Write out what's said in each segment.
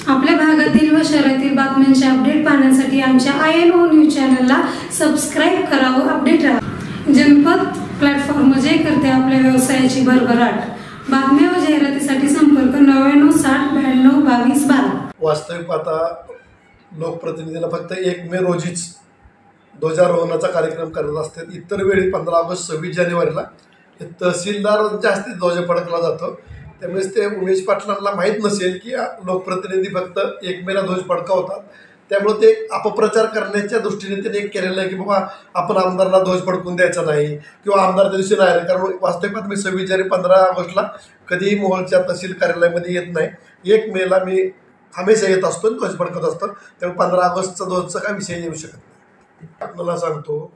आपल्या भागातील व शहरातील बातम्यांचे अपडेट पाहण्यासाठी आमच्या INO न्यूज चॅनलला सबस्क्राईब करावं, अपडेट राहा। जनपद प्लॅटफॉर्म जे करते आपल्या व्यवसायाची भरभराट। बातम्या व जाहिरातीसाठी संपर्क 9960922212। वास्तविक आता लोकप्रतिनिधीला फक्त 1 मे रोजीच ध्वजारोहणाचा कार्यक्रम करत असतात। इतर वेळी 15 ऑगस्ट 26 जानेवारीला तहसीलदार जास्तीत ध्वज फडकला जातो। त्यामुळे ते उमेश पाटलांना माहीत नसेल की लोकप्रतिनिधी फक्त 1 मेला ध्वज फडकावतात। त्यामुळे ते अपप्रचार करण्याच्या दृष्टीने त्यांनी केलेलं आहे की बाबा आपण आमदारांना ध्वज फडकून द्यायचा नाही किंवा आमदार त्या दिवशी नाही आले। कारण वास्तविकात मी 26 जानेवारी 15 ऑगस्टला कधीही मोहोळच्या तहसील कार्यालयामध्ये येत नाही। 1 मेला मी हमेशा येत असतो, ध्वज फडकत असतो। त्यामुळे 15 ऑगस्टचा ध्वजचा काय विषय येऊ शकत नाही। आपल्याला सांगतो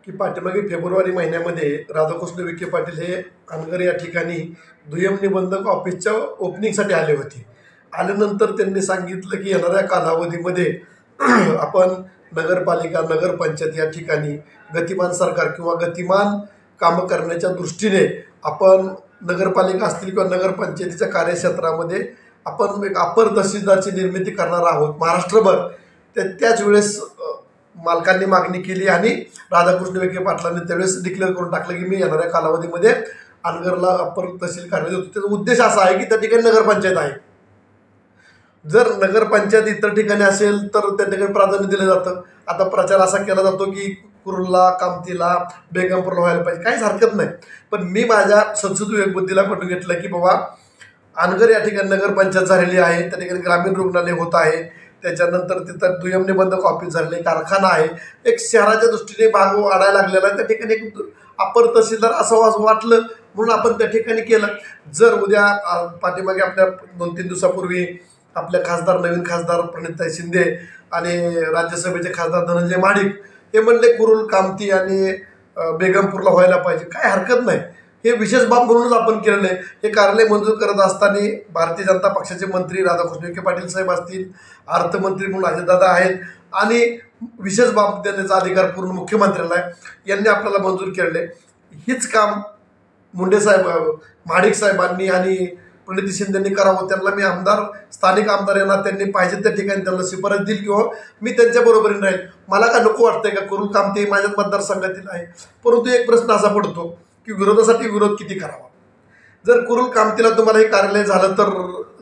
की पाठीमागे फेब्रुवारी महिन्यामध्ये राधाकृष्ण विखे पाटील हे अनगर या ठिकाणी दुय्यम निबंधक ऑफिसच्या ओपनिंगसाठी आले होते। आल्यानंतर त्यांनी सांगितलं की येणाऱ्या कालावधीमध्ये आपण नगरपालिका नगरपंचायत या ठिकाणी गतिमान सरकार किंवा गतिमान कामं करण्याच्या दृष्टीने आपण नगरपालिका असतील किंवा नगरपंचायतीच्या कार्यक्षेत्रामध्ये आपण एक अपर तहसीलदारची निर्मिती करणार आहोत महाराष्ट्रभर। त्याच वेळेस मालकांनी मागणी केली आणि राधाकृष्ण विखे पाटलांनी त्यावेळेस डिक्लेअर करून टाकलं की मी येणाऱ्या कालावधीमध्ये अनगरला अपर तहसील कार्यालय होतं। त्याचा उद्देश असा आहे की त्या ठिकाणी नगरपंचायत आहे। जर नगरपंचायत इतर ठिकाणी असेल तर त्या ठिकाणी प्राधान्य दिलं जातं। आता प्रचार असा केला जातो की कुरुलला, कामतीला, बेगमपूरला व्हायला पाहिजे, काहीच हरकत नाही। पण मी माझ्या संसदीय विवेकबुद्धीला पटवून घेतलं की बाबा अनगर या ठिकाणी नगरपंचायत झालेली आहे, त्या ठिकाणी ग्रामीण रुग्णालय होत आहे, त्याच्यानंतर तिथं दुय्यम निबंधक ऑफिस झाले, कारखाना आहे, एक शहराच्या दृष्टीने भाग वाढायला लागलेला आहे। त्या ठिकाणी एक अपर तहसीलदार असं वाटलं म्हणून आपण त्या ठिकाणी केलं। जर उद्या पाठीमागे आपल्या 2-3 दिवसापूर्वी आपल्या नवीन खासदार प्रणिताई शिंदे आणि राज्यसभेचे खासदार धनंजय महाडिक हे म्हणले कुरुल, कामती आणि बेगमपूरला व्हायला पाहिजे, काय हरकत नाही। हे विशेष बाब म्हणूनच आपण केलेलं आहे। हे कार्यालय मंजूर करत असताना भारतीय जनता पक्षाचे मंत्री राधाकृष्ण विखे पाटील साहेब असतील, अर्थमंत्री म्हणून अजितदादा आहेत आणि विशेष बाब देण्याचा अधिकार पूर्ण मुख्यमंत्र्याला आहे। यांनी आपल्याला मंजूर केले। हीच काम मुंडे साहेब, महाडिक साहेबांनी आणि प्रणिती शिंदेंनी करावं। त्यांना मी स्थानिक आमदार यांना त्यांनी पाहिजे त्या ठिकाणी त्यांना शिफारस दिली किंवा मी त्यांच्या बरोबरीने राहील। मला का नको वाटतंय का कुरुल, कामती माझ्याच मतदारसंघातील आहे। परंतु एक प्रश्न असा पडतो की विरोधासाठी विरोध किती करावा। जर कुरुल कामतीला तुम्हाला हे कार्यालय झालं तर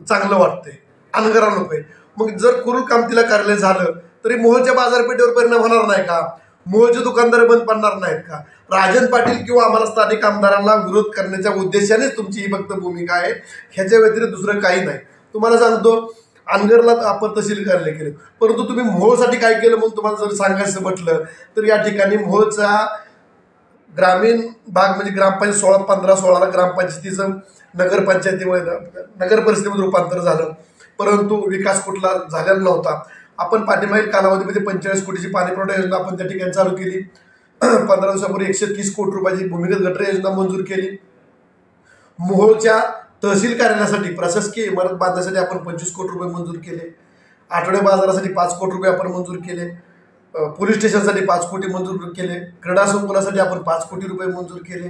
चांगलं वाटतंय, अनगरा नको आहे। मग जर कुरुल कामतीला कार्यालय झालं तरी मोहोळच्या बाजारपेठेवर परिणाम होणार नाही का? मोहोळचे दुकानदार बंद पडणार नाहीत का? राजन पाटील किंवा आम्हाला स्थानिक आमदारांना विरोध करण्याच्या उद्देशानेच तुमची ही फक्त भूमिका आहे, ह्याच्या व्यतिरिक्त दुसरं काही नाही। तुम्हाला सांगतो अनगरला अपर तहसील कार्यालय केलं, परंतु तुम्ही मोहोळसाठी काय केलं म्हणून तुम्हाला जर सांगायचं म्हटलं तर या ठिकाणी मोहोळचा ग्रामीण भाग म्हणजे ग्रामपंचायत 15-16ला ग्रामपंचायतीचं नगर परिषदेमध्ये रूपांतर झालं, परंतु विकास कुठला झालेला नव्हता। आपण पाठीमागील कालावधीमध्ये 45 कोटीची पाणी पुरवठा योजना आपण त्या ठिकाणी चालू केली। 15 दिवसापूर्वी 130 कोटी रुपयाची भूमिगत गटर योजना मंजूर केली। मोहोळच्या तहसील कार्यालयासाठी प्रशासकीय इमारत बांधण्यासाठी आपण 25 कोटी रुपये मंजूर केले। आठवडे बाजारासाठी 5 कोटी रुपये आपण मंजूर केले। पोलीस स्टेशनसाठी 5 कोटी मंजूर केले। क्रीडा संकुलासाठी आपण 5 कोटी रुपये मंजूर केले।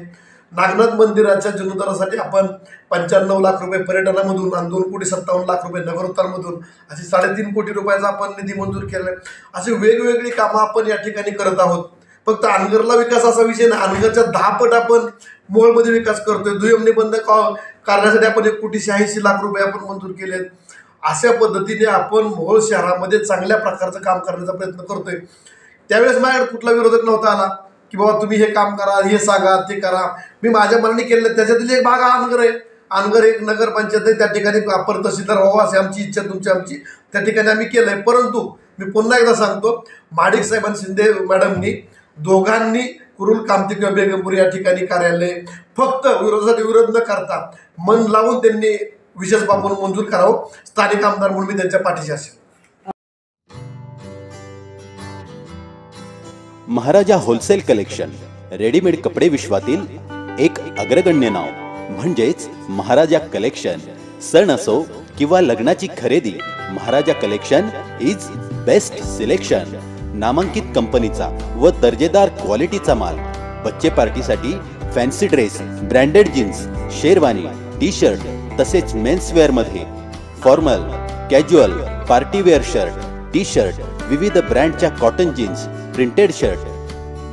नागनाथ मंदिराच्या जीर्णोद्धारासाठी आपण 95 लाख रुपये पर्यटनामधून आणि 2,57 लाख रुपये नगरोत्थानमधून असे 3.5 कोटी रुपयाचा आपण निधी मंजूर केला आहे। असे वेगवेगळी कामं आपण या ठिकाणी करत आहोत। फक्त अनगरला विकास असा विषय नाही, अनगरच्या 10 पट आपण मोहोळमध्ये विकास करतोय। दुय्यम निबंधक कार्यासाठी आपण 1,80 लाख रुपये आपण मंजूर केलेत। अशा पद्धतीने आपण मोहोळ शहरामध्ये चांगल्या प्रकारचं काम करण्याचा प्रयत्न करतोय। त्यावेळेस माझ्याकडे कुठला विरोधक नव्हता आला की बाबा तुम्ही हे काम करा, हे सांगा, ते करा। मी माझ्या मनाने केलेलं, त्याच्यातील एक भाग हा अनगर आहे। अनगर एक नगरपंचायत आहे, त्या ठिकाणी अपर तहसीलदार व्हावा अशी आमची इच्छा, आमची त्या ठिकाणी आम्ही केलंय। परंतु मी पुन्हा एकदा सांगतो, महाडिक साहेब आणि शिंदे मॅडमनी दोघांनी कुरुल, कामती किंवा बेगमपूर या ठिकाणी कार्यालय फक्त विरोधासाठी विरोध न करता मन लावून त्यांनी विशेष बाब म्हणून मंजूर करावं। स्थानिक आमदार म्हणून मी त्यांच्या पाठीशी असेल। महाराजा होलसेल कलेक्शन रेडीमेड कपडे विश्वातील एक अग्रगण्य नाव म्हणजेच महाराजा कलेक्शन। सण असो किंवा लग्नाची खरेदी, Maharaja collection is best selection. नामांकित कंपनीचा व दर्जेदार क्वालिटीचा माल, बच्चे पार्टीसाठी fancy dress, branded jeans, sherwani, T shirt तसेच मेन्स वेअर मध्ये formal, casual, partywear shirt, T shirt, विविध ब्रँडच्या कॉटन जीन्स, प्रिंटेड शर्ट,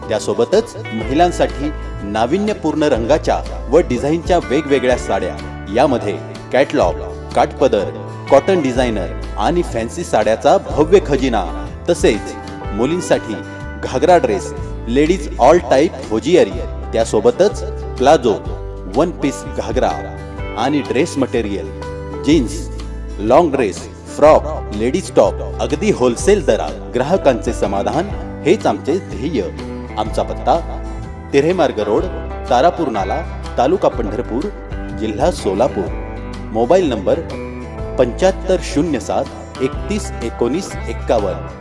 त्यासोबतच महिलांसाठी नाविन्यपूर्ण रंगाच्या व डिझाईनच्या वेगवेगळ्या साड्या, यामध्ये कॅटलॉग, काठपदर, कॉटन डिझायनर आणि फॅन्सी साड्याचा भव्य खजिना, तसेच मुलींसाठी ghagra dress, ladies all type hosiery, त्यासोबतच प्लाझो, वन पीस घागरा आणि dress material, jeans, long dress, frock, ladies top अगदी होलसेल दरात. ग्राहकांचे समाधान हेच आमचे ध्येय. आमचा पत्ता तिऱ्हेमार्ग रोड, तारापूर नाला, तालुका पंढरपूर, जिल्हा सोलापूर. Mobile number 7507 31 19 51.